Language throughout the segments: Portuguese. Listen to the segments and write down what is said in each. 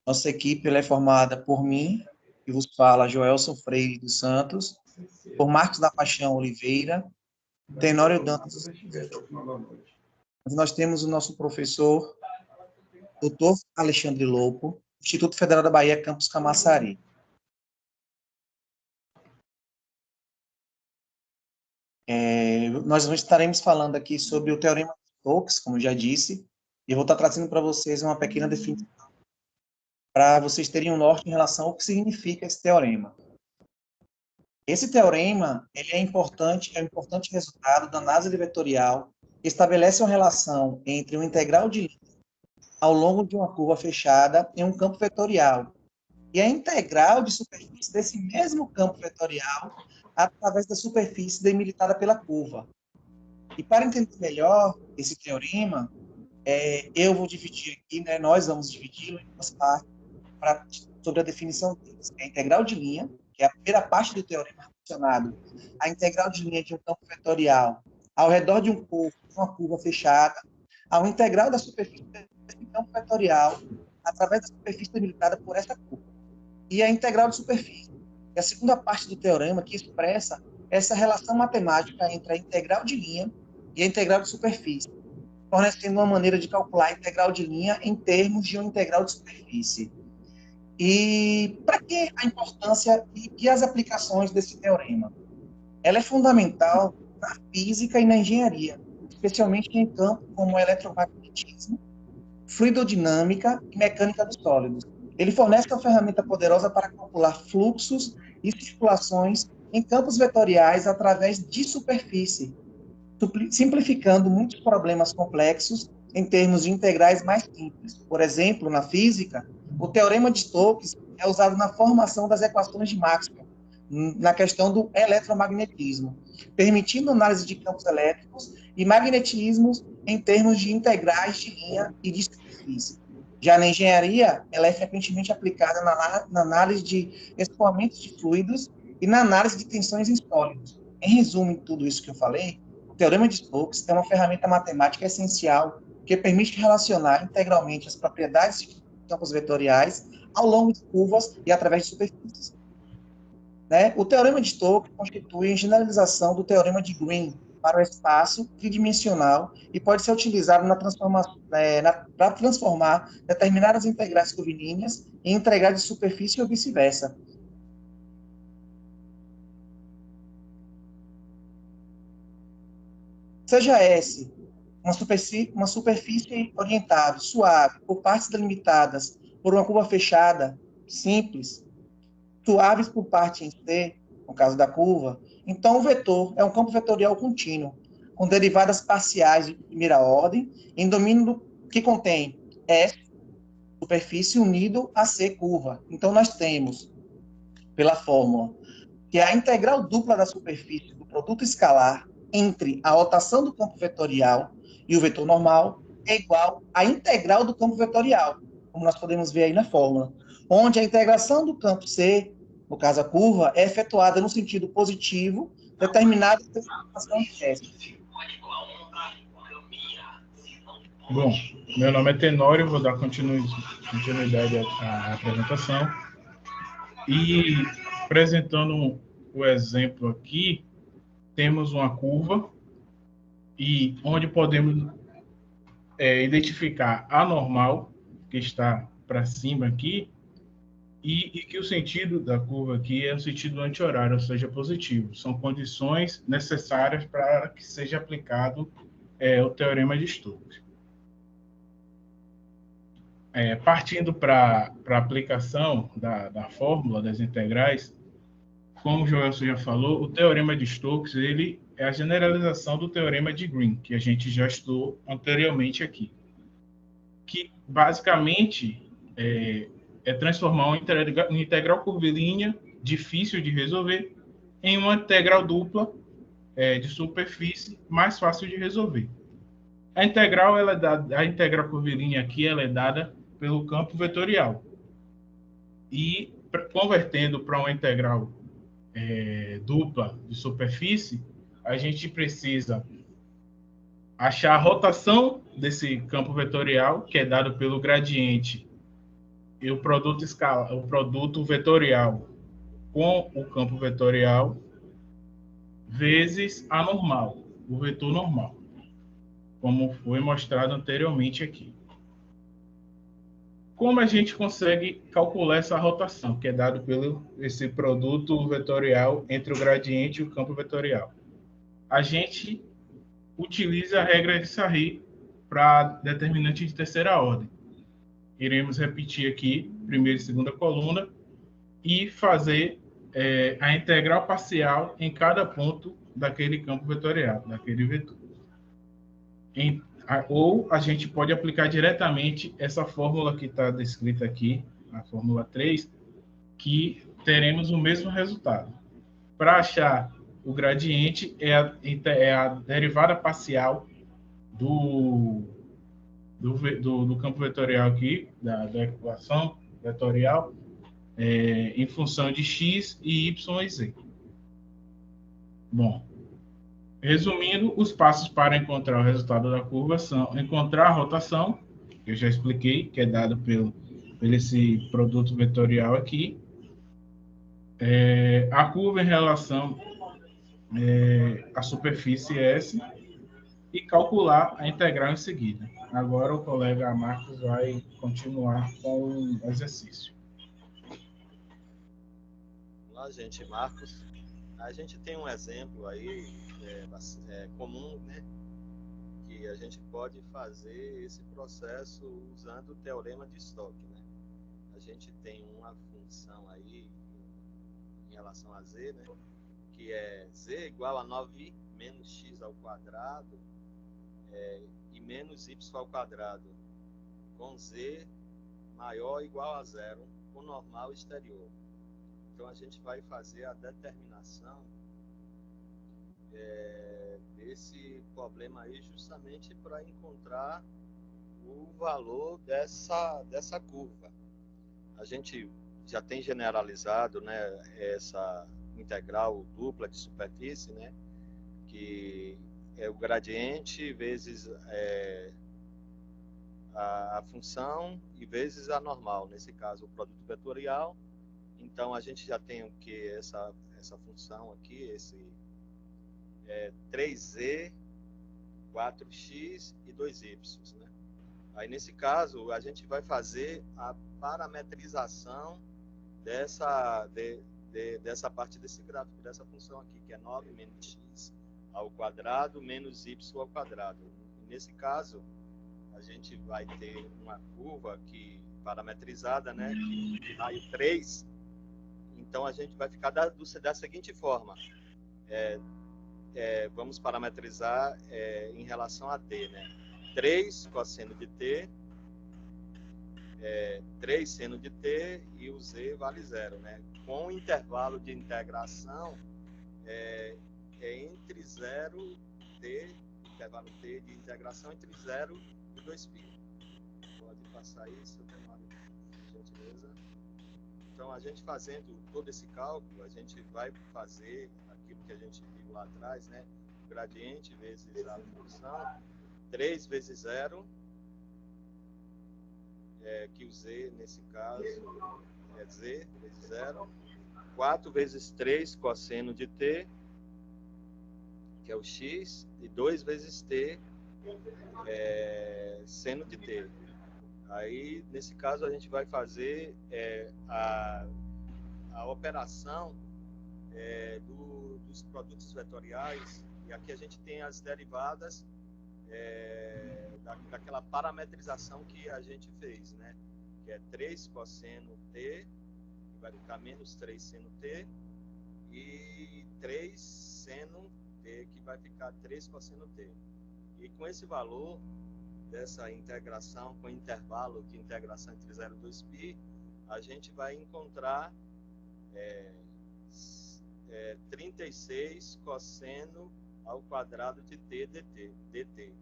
Nossa equipe ela é formada por mim, que vos fala Joelson Freire dos Santos, por Marcos da Paixão Oliveira, Tenório Dantas. Nós temos o nosso professor, doutor Alexandre Lopo, Instituto Federal da Bahia, Campus Camaçari. Nós estaremos falando aqui sobre o Teorema de Stokes, como já disse, e eu vou estar trazendo para vocês uma pequena definição, para vocês terem um norte em relação ao que significa esse teorema. Esse teorema ele é um importante resultado da análise vetorial que estabelece uma relação entre um integral de linha ao longo de uma curva fechada em um campo vetorial e a integral de superfície desse mesmo campo vetorial através da superfície delimitada pela curva. E para entender melhor esse teorema, eu vou dividir aqui, nós vamos dividi-lo em duas partes sobre a definição deles. A integral de linha, que é a primeira parte do teorema relacionado à integral de linha de um campo vetorial ao redor de uma curva fechada, ao integral da superfície desse campo vetorial através da superfície delimitada por essa curva. E a integral de superfície, que é a segunda parte do teorema que expressa essa relação matemática entre a integral de linha e a integral de superfície, fornecendo uma maneira de calcular a integral de linha em termos de uma integral de superfície. E para que a importância e as aplicações desse teorema? Ela é fundamental na física e na engenharia, especialmente em campos como eletromagnetismo, fluidodinâmica e mecânica dos sólidos. Ele fornece uma ferramenta poderosa para calcular fluxos e circulações em campos vetoriais através de superfície, simplificando muitos problemas complexos em termos de integrais mais simples. Por exemplo, na física, o teorema de Stokes é usado na formação das equações de Maxwell, na questão do eletromagnetismo, permitindo análise de campos elétricos e magnetismos em termos de integrais de linha e de superfície. Já na engenharia, ela é frequentemente aplicada na análise de escoamentos de fluidos e na análise de tensões em sólidos. Em resumo, em tudo isso que eu falei, o teorema de Stokes é uma ferramenta matemática essencial que permite relacionar integralmente as propriedades de campos vetoriais ao longo de curvas e através de superfícies. O teorema de Stokes constitui a generalização do teorema de Green para o espaço tridimensional e pode ser utilizado para transformar determinadas integrais curvilíneas em integrais de superfície ou vice-versa. Seja S uma superfície orientável, suave, por partes delimitadas por uma curva fechada, simples, suaves por parte em C, no caso da curva, então o vetor é um campo vetorial contínuo, com derivadas parciais de primeira ordem, em domínio que contém S, superfície, unido a C, curva. Então nós temos, pela fórmula, que a integral dupla da superfície do produto escalar entre a rotação do campo vetorial e o vetor normal é igual à integral do campo vetorial, como nós podemos ver aí na fórmula, onde a integração do campo C, no caso a curva, é efetuada no sentido positivo, determinada pela equação de S. Bom, meu nome é Tenório, vou dar continuidade à apresentação. E apresentando o exemplo aqui, temos uma curva e onde podemos identificar a normal, que está para cima aqui, e que o sentido da curva aqui é o sentido anti-horário, ou seja, positivo. São condições necessárias para que seja aplicado o teorema de Stokes. Partindo para a aplicação da fórmula das integrais, como o Joelson já falou, o teorema de Stokes ele é a generalização do teorema de Green, que a gente já estudou anteriormente aqui, que basicamente é transformar uma integral curvilínea difícil de resolver em uma integral dupla de superfície mais fácil de resolver. A integral curvilínea aqui ela é dada pelo campo vetorial. E convertendo para uma integral dupla de superfície, a gente precisa achar a rotação desse campo vetorial, que é dado pelo gradiente e o produto vetorial com o campo vetorial vezes a normal, o vetor normal, como foi mostrado anteriormente aqui. Como a gente consegue calcular essa rotação, que é dado pelo esse produto vetorial entre o gradiente e o campo vetorial? A gente utiliza a regra de Sarri para determinante de terceira ordem. Iremos repetir aqui primeira e segunda coluna e fazer a integral parcial em cada ponto daquele campo vetorial, daquele vetor. Ou a gente pode aplicar diretamente essa fórmula que está descrita aqui, a fórmula 3, que teremos o mesmo resultado. Para achar o gradiente, é a derivada parcial do campo vetorial aqui, da equação vetorial, em função de x e y e z. Bom, resumindo, os passos para encontrar o resultado da curva são encontrar a rotação, que eu já expliquei, que é dado pelo esse produto vetorial aqui, a curva em relação à superfície S, e calcular a integral em seguida. Agora o colega Marcos vai continuar com o exercício. Olá, gente, Marcos. A gente tem um exemplo aí comum, né, que a gente pode fazer esse processo usando o teorema de Stokes, né? A gente tem uma função aí em relação a z, né, que é z igual a 9i menos x ao quadrado e menos y ao quadrado, com z maior ou igual a zero, com normal exterior. Então, a gente vai fazer a determinação desse problema aí justamente para encontrar o valor dessa curva. A gente já tem generalizado, né, essa integral dupla de superfície, né, que é o gradiente vezes a função e vezes a normal, nesse caso o produto vetorial. Então a gente já tem o que essa função aqui, esse 3z, 4x e 2y, né? Aí nesse caso a gente vai fazer a parametrização dessa parte desse gráfico, dessa função aqui, que é 9 menos x ao quadrado menos y ao quadrado. E nesse caso, a gente vai ter uma curva que parametrizada, né, de raio 3. Então, a gente vai ficar da seguinte forma. Vamos parametrizar em relação a t, né? 3 cosseno de t, 3 seno de t e o z vale zero, né? Com o intervalo de integração entre 0 t, intervalo t de integração entre 0 e 2π. Pode passar isso, por gentileza. Então, a gente fazendo todo esse cálculo, a gente vai fazer aquilo que a gente viu lá atrás, né? O gradiente vezes a função, 3 vezes 0, que o z, nesse caso, é z vezes 0, 4 vezes 3 cosseno de t, que é o x, e 2 vezes t, seno de t. Aí, nesse caso, a gente vai fazer a operação dos produtos vetoriais, e aqui a gente tem as derivadas daquela parametrização que a gente fez, né? Que é 3 cosseno t, que vai ficar menos 3 seno t, e 3 seno t, que vai ficar 3 cosseno t. E com esse valor dessa integração, com intervalo de integração entre 0 e 2π, a gente vai encontrar 36 cosseno ao quadrado de t dt.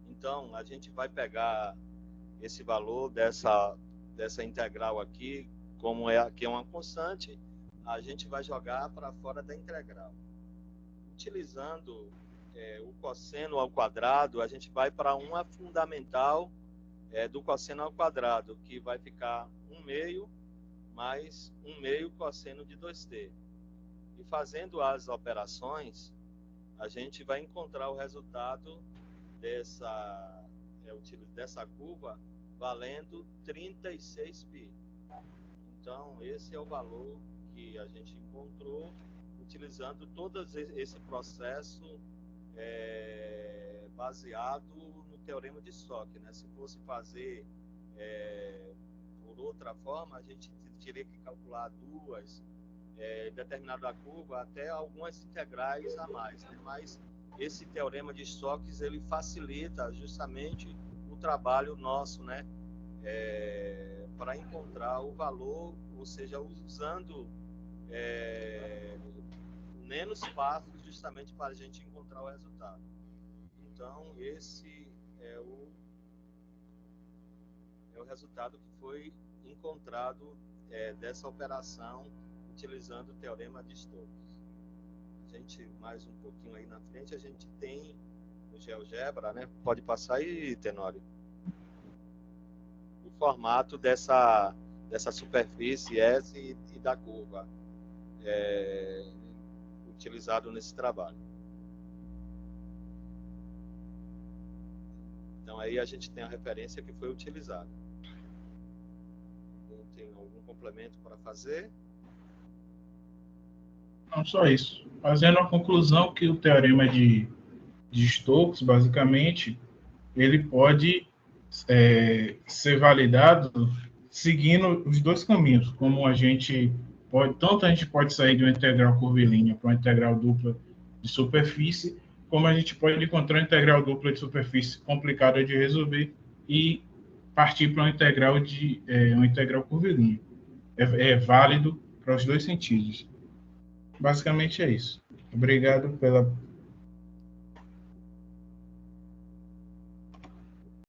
Então, a gente vai pegar esse valor dessa integral aqui, como aqui é uma constante, a gente vai jogar para fora da integral. Utilizando o cosseno ao quadrado, a gente vai para uma fundamental do cosseno ao quadrado, que vai ficar 1/2 mais 1/2 cosseno de 2t. E fazendo as operações, a gente vai encontrar o resultado dessa curva valendo 36π. Então, esse é o valor que a gente encontrou utilizando todo esse processo baseado no teorema de Stokes, né? Se fosse fazer por outra forma, a gente teria que calcular determinada curva até algumas integrais a mais, né? Mas esse teorema de Stokes ele facilita justamente o trabalho nosso, né? Para encontrar o valor, ou seja, usando menos passos justamente para a gente encontrar o resultado. Então, esse é o resultado que foi encontrado dessa operação utilizando o teorema de Stokes. A gente, mais um pouquinho aí na frente, a gente tem o GeoGebra, né? Pode passar aí, Tenório. O formato dessa superfície S e da curva utilizado nesse trabalho. Então aí a gente tem a referência que foi utilizada. Tem algum complemento para fazer? Não só isso. Fazendo a conclusão que o teorema de Stokes, basicamente, ele pode ser validado seguindo os dois caminhos, como a gente pode sair de uma integral curvilínea para uma integral dupla de superfície, como a gente pode encontrar uma integral dupla de superfície complicada de resolver e partir para uma integral curvilínea. É válido para os dois sentidos. Basicamente é isso. Obrigado pela